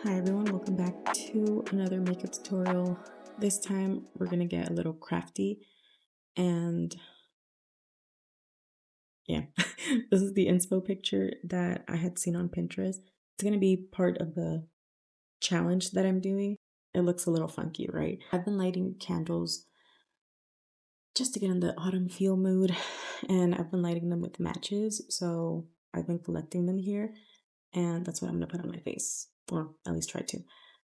Hi everyone, welcome back to another makeup tutorial. This time we're gonna get a little crafty and yeah, this is the inspo picture that I had seen on Pinterest. It's gonna be part of the challenge that I'm doing. It looks a little funky, right? I've been lighting candles just to get in the autumn feel mood, and I've been lighting them with matches, so I've been collecting them here, and that's what I'm gonna put on my face, or at least try to.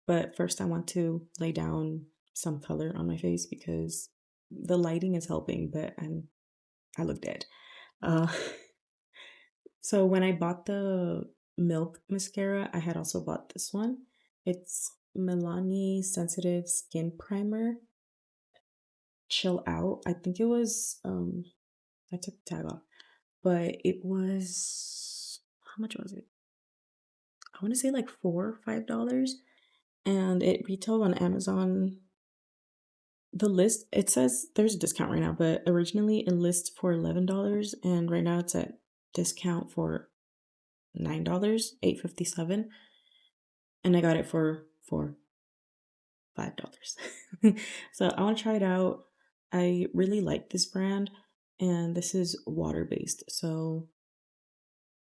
But first, I want to lay down some color on my face because the lighting is helping, but I look dead. Uh, so when I bought the Milk mascara, I had also bought this one. It's Milani Sensitive Skin Primer. Chill Out. I think it was I took the tag off, but it was how much was it? I want to say like $4 or $5, and it retailed on Amazon. The list, it says there's a discount right now, but originally it lists for $11 and right now it's at discount for $9, 8.57, and I got it for $5. So I want to try it out. I really like this brand and this is water-based. So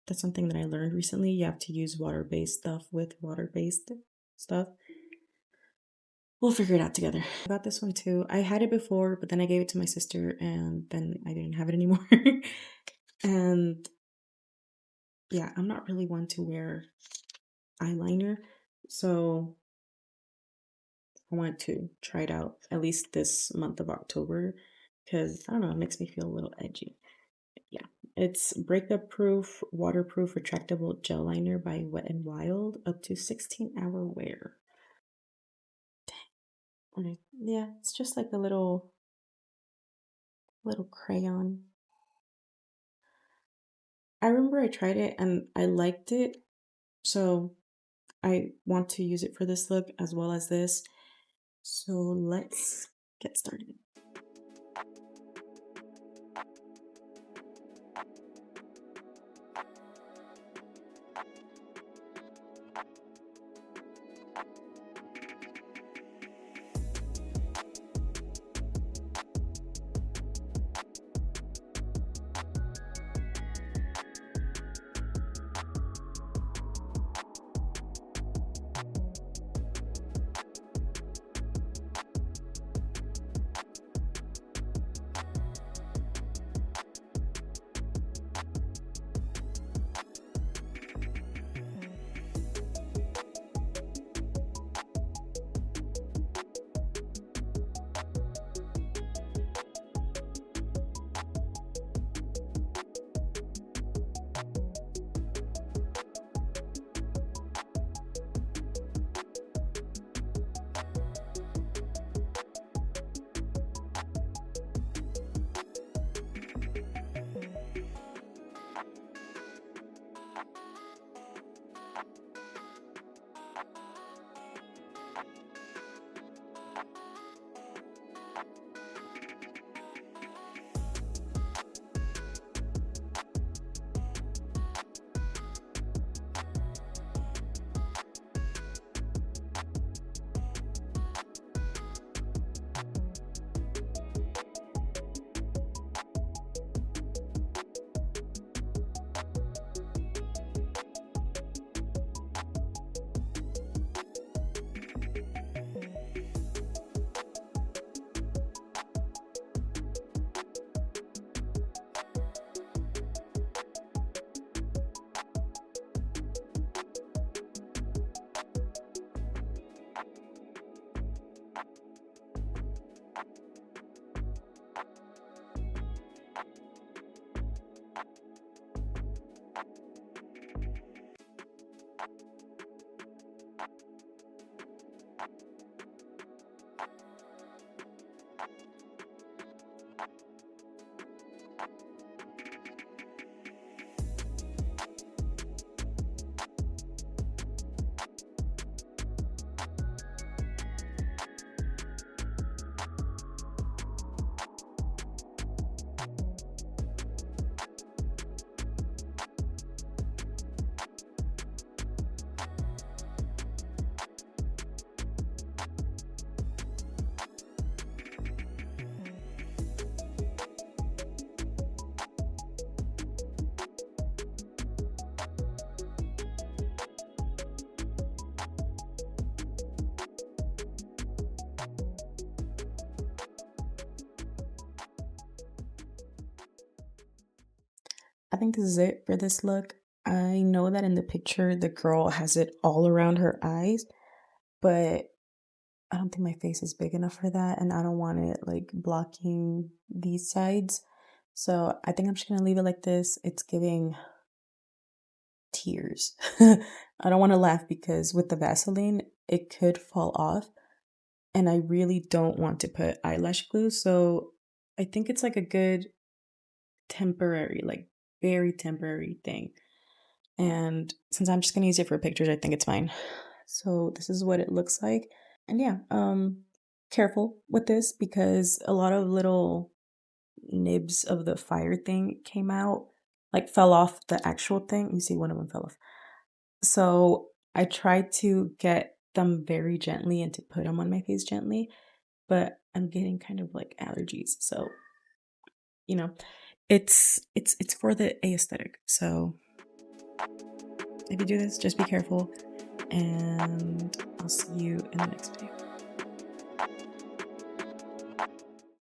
that's something that I learned recently. You have to use water-based stuff with water-based stuff. We'll figure it out together. I got this one too. I had it before, but then I gave it to my sister and then I didn't have it anymore. And yeah, I'm not really one to wear eyeliner. So I want to try it out at least this month of October because I don't know, it makes me feel a little edgy. Yeah, it's breakup proof, waterproof, retractable gel liner by Wet n Wild, up to 16-hour wear. Okay. Yeah, it's just like a little crayon. I remember I tried it and I liked it, so I want to use it for this look as well as this. So let's get started. I think this is it for this look. I know that in the picture, the girl has it all around her eyes, but I don't think my face is big enough for that, and I don't want it like blocking these sides. So I think I'm just gonna leave it like this. It's giving tears. I don't want to laugh because with the Vaseline, it could fall off, and I really don't want to put eyelash glue. So I think it's like a good temporary, like very temporary thing. And since I'm just gonna use it for pictures, I think it's fine. So this is what it looks like. And yeah, careful with this because a lot of little nibs of the fire thing came out, like fell off the actual thing. You see one of them fell off. So I tried to get them very gently and to put them on my face gently, but I'm getting kind of like allergies. So, you know, it's for the aesthetic. So if you do this, just be careful and I'll see you in the next video.